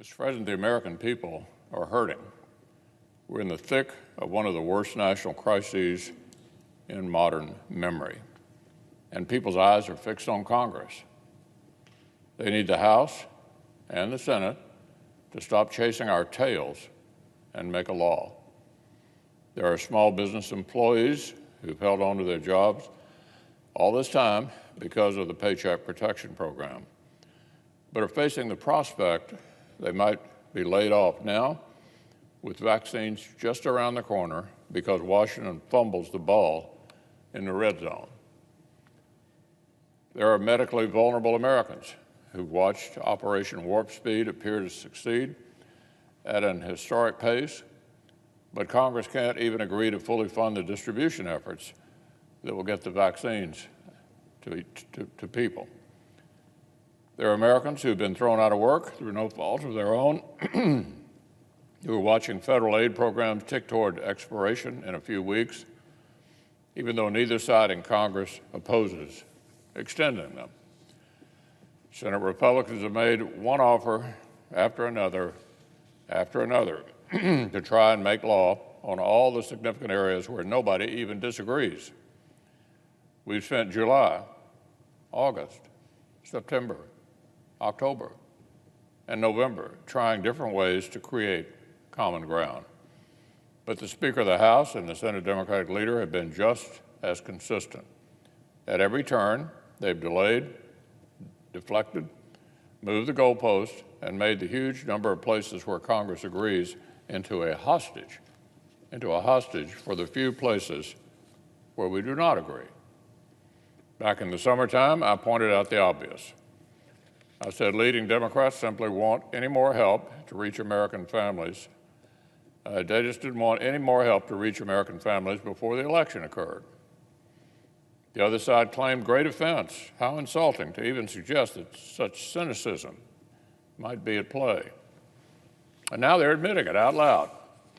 Mr. President, the American people are hurting. We're in the thick of one of the worst national crises in modern memory, and people's eyes are fixed on Congress. They need the House and the Senate to stop chasing our tails and make a law. There are small business employees who've held on to their jobs all this time because of the Paycheck Protection Program, but are facing the prospect they might be laid off now with vaccines just around the corner because Washington fumbles the ball in the red zone. There are medically vulnerable Americans who've watched Operation Warp Speed appear to succeed at an historic pace, but Congress can't even agree to fully fund the distribution efforts that will get the vaccines to people. There are Americans who've been thrown out of work through no fault of their own, who are watching federal aid programs tick toward expiration in a few weeks, even though neither side in Congress opposes extending them. Senate Republicans have made one offer after another to try and make law on all the significant areas where nobody even disagrees. We've spent July, August, September, October, and November trying different ways to create common ground. But the Speaker of the House and the Senate Democratic leader have been just as consistent. At every turn, they've delayed, deflected, moved the goalpost, and made the huge number of places where Congress agrees into a hostage for the few places where we do not agree. Back in the summertime, I pointed out the obvious. I said leading Democrats simply want any more help to reach American families. They just didn't want any more help to reach American families before the election occurred. The other side claimed great offense. How insulting to even suggest that such cynicism might be at play. And now they're admitting it out loud.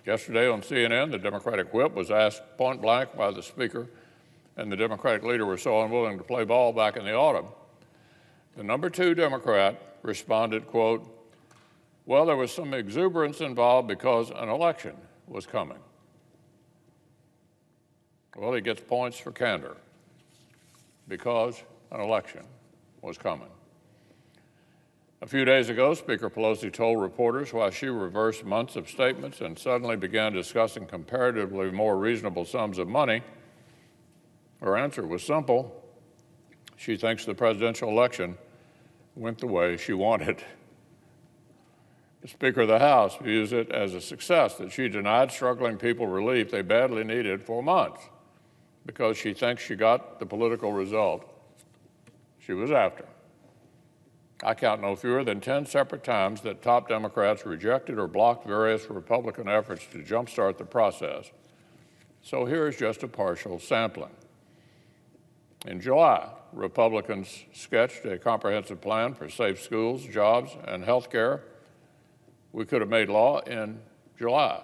Yesterday on CNN, the Democratic whip was asked point blank why the Speaker and the Democratic leader were so unwilling to play ball back in the autumn. The number 2 Democrat responded, quote, "Well, there was some exuberance involved because an election was coming." Well, he gets points for candor, because an election was coming. A few days ago, Speaker Pelosi told reporters why she reversed months of statements and suddenly began discussing comparatively more reasonable sums of money. Her answer was simple. She thinks the presidential election went the way she wanted. The Speaker of the House views it as a success that she denied struggling people relief they badly needed for months because she thinks she got the political result she was after. I count no fewer than 10 separate times that top Democrats rejected or blocked various Republican efforts to jumpstart the process. So here is just a partial sampling. In July, Republicans sketched a comprehensive plan for safe schools, jobs, and health care. We could have made law in July,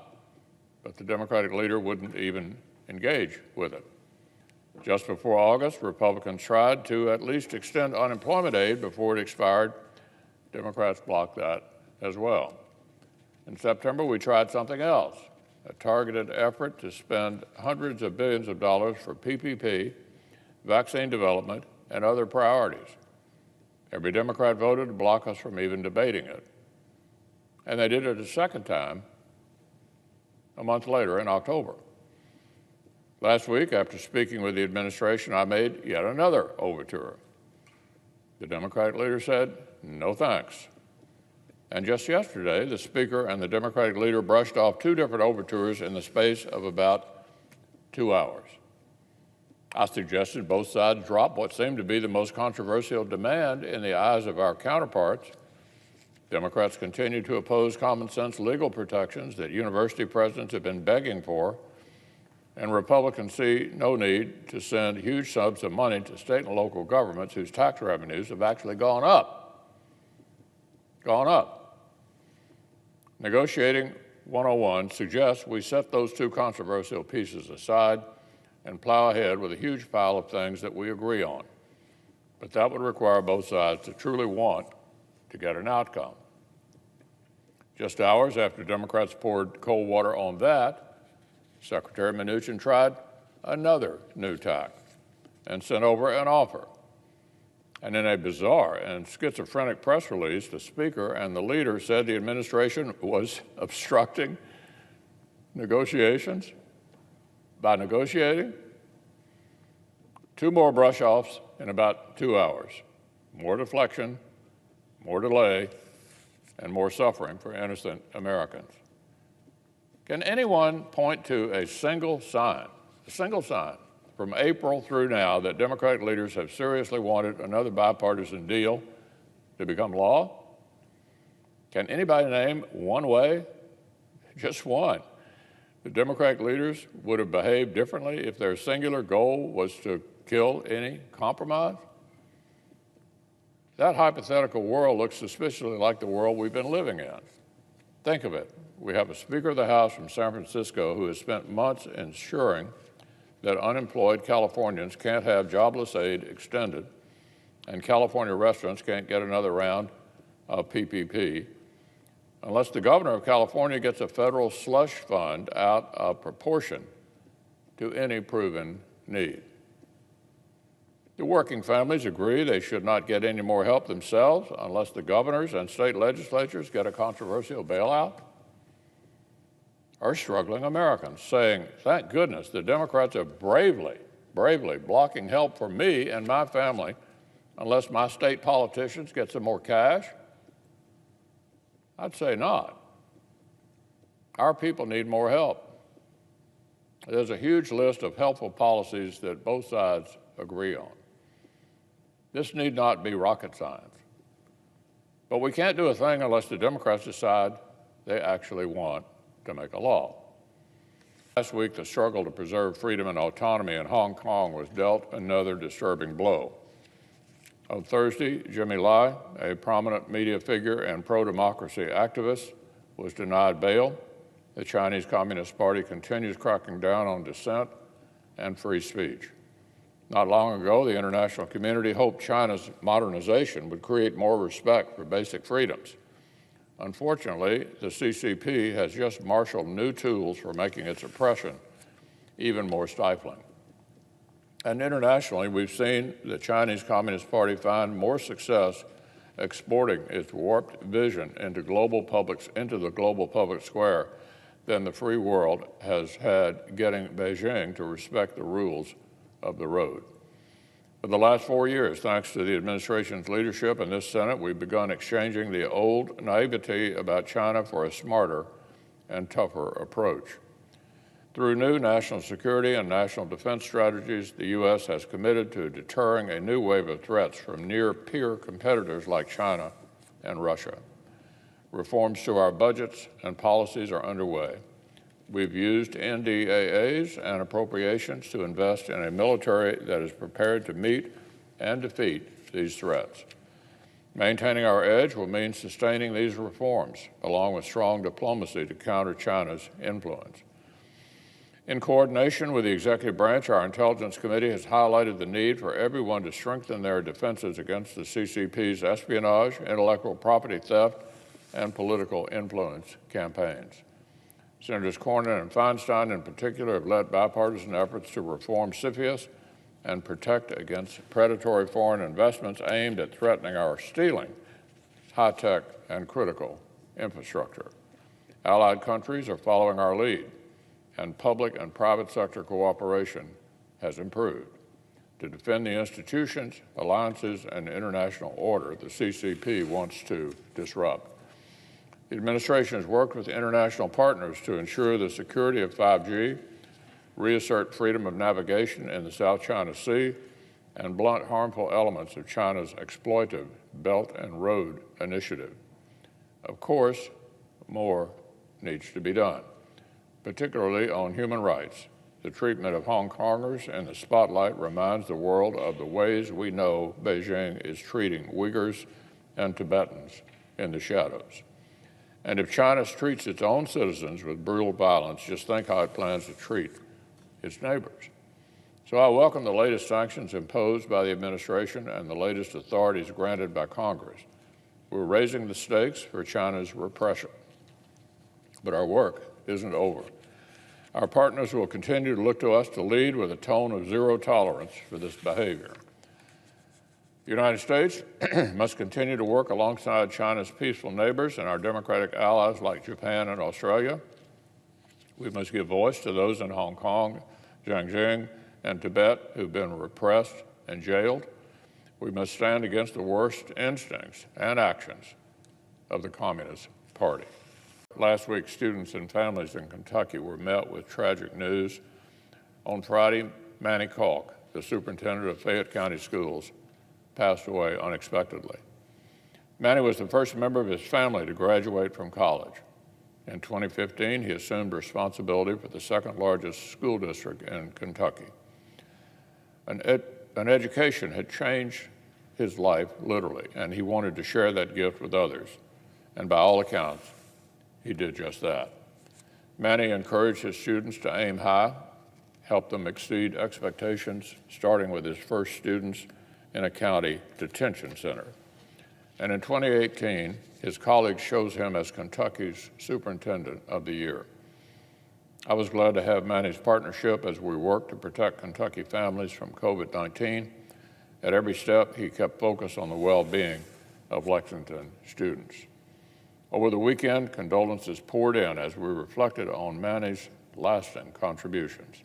but the Democratic leader wouldn't even engage with it. Just before August, Republicans tried to at least extend unemployment aid before it expired. Democrats blocked that as well. In September, we tried something else, a targeted effort to spend hundreds of billions of dollars for PPP, vaccine development, and other priorities. Every Democrat voted to block us from even debating it. And they did it a second time a month later in October. Last week, after speaking with the administration, I made yet another overture. The Democratic leader said, no thanks. And just yesterday, the Speaker and the Democratic leader brushed off 2 different overtures in the space of about 2 hours. I suggested both sides drop what seemed to be the most controversial demand in the eyes of our counterparts. Democrats continue to oppose common sense legal protections that university presidents have been begging for, and Republicans see no need to send huge sums of money to state and local governments whose tax revenues have actually gone up. Negotiating 101 suggests we set those 2 controversial pieces aside and plow ahead with a huge pile of things that we agree on. But that would require both sides to truly want to get an outcome. Just hours after Democrats poured cold water on that, Secretary Mnuchin tried another new tack and sent over an offer. And in a bizarre and schizophrenic press release, the Speaker and the leader said the administration was obstructing negotiations by negotiating 2 more brush-offs in about 2 hours. More deflection, more delay, and more suffering for innocent Americans. Can anyone point to a single sign from April through now that Democratic leaders have seriously wanted another bipartisan deal to become law? Can anybody name one way, just one, the Democratic leaders would have behaved differently if their singular goal was to kill any compromise? That hypothetical world looks suspiciously like the world we've been living in. Think of it. We have a Speaker of the House from San Francisco who has spent months ensuring that unemployed Californians can't have jobless aid extended and California restaurants can't get another round of PPP unless the governor of California gets a federal slush fund out of proportion to any proven need. The working families agree they should not get any more help themselves unless the governors and state legislatures get a controversial bailout. Are struggling Americans saying, thank goodness the Democrats are bravely blocking help for me and my family unless my state politicians get some more cash? I'd say not. Our people need more help. There's a huge list of helpful policies that both sides agree on. This need not be rocket science. But we can't do a thing unless the Democrats decide they actually want to make a law. Last week, the struggle to preserve freedom and autonomy in Hong Kong was dealt another disturbing blow. On Thursday, Jimmy Lai, a prominent media figure and pro-democracy activist, was denied bail. The Chinese Communist Party continues cracking down on dissent and free speech. Not long ago, the international community hoped China's modernization would create more respect for basic freedoms. Unfortunately, the CCP has just marshaled new tools for making its oppression even more stifling. And internationally, we've seen the Chinese Communist Party find more success exporting its warped vision into the global public square than the free world has had getting Beijing to respect the rules of the road. For the last 4 years, thanks to the administration's leadership in this Senate, we've begun exchanging the old naivety about China for a smarter and tougher approach. Through new national security and national defense strategies, the U.S. has committed to deterring a new wave of threats from near-peer competitors like China and Russia. Reforms to our budgets and policies are underway. We've used NDAAs and appropriations to invest in a military that is prepared to meet and defeat these threats. Maintaining our edge will mean sustaining these reforms, along with strong diplomacy to counter China's influence. In coordination with the executive branch, our Intelligence Committee has highlighted the need for everyone to strengthen their defenses against the CCP's espionage, intellectual property theft, and political influence campaigns. Senators Cornyn and Feinstein, in particular, have led bipartisan efforts to reform CFIUS and protect against predatory foreign investments aimed at threatening our stealing high-tech and critical infrastructure. Allied countries are following our lead, and public and private sector cooperation has improved. To defend the institutions, alliances, and international order the CCP wants to disrupt. The administration has worked with international partners to ensure the security of 5G, reassert freedom of navigation in the South China Sea, and blunt harmful elements of China's exploitive Belt and Road Initiative. Of course, more needs to be done, particularly on human rights. The treatment of Hong Kongers in the spotlight reminds the world of the ways we know Beijing is treating Uyghurs and Tibetans in the shadows. And if China treats its own citizens with brutal violence, just think how it plans to treat its neighbors. So I welcome the latest sanctions imposed by the administration and the latest authorities granted by Congress. We're raising the stakes for China's repression. But our work isn't over. Our partners will continue to look to us to lead with a tone of zero tolerance for this behavior. The United States must continue to work alongside China's peaceful neighbors and our democratic allies like Japan and Australia. We must give voice to those in Hong Kong, Xinjiang, and Tibet who've been repressed and jailed. We must stand against the worst instincts and actions of the Communist Party. Last week, students and families in Kentucky were met with tragic news. On Friday, Manny Kalk, the superintendent of Fayette County Schools, passed away unexpectedly. Manny was the first member of his family to graduate from college. In 2015, he assumed responsibility for the second largest school district in Kentucky. An education had changed his life, literally, and he wanted to share that gift with others. And by all accounts, he did just that. Manny encouraged his students to aim high, helped them exceed expectations, starting with his first students in a county detention center. And in 2018, his colleagues chose him as Kentucky's Superintendent of the Year. I was glad to have Manny's partnership as we worked to protect Kentucky families from COVID-19. At every step, he kept focus on the well-being of Lexington students. Over the weekend, condolences poured in as we reflected on Manny's lasting contributions.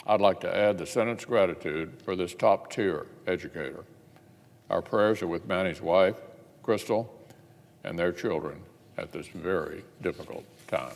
I'd like to add the Senate's gratitude for this top-tier educator. Our prayers are with Manny's wife, Crystal, and their children at this very difficult time.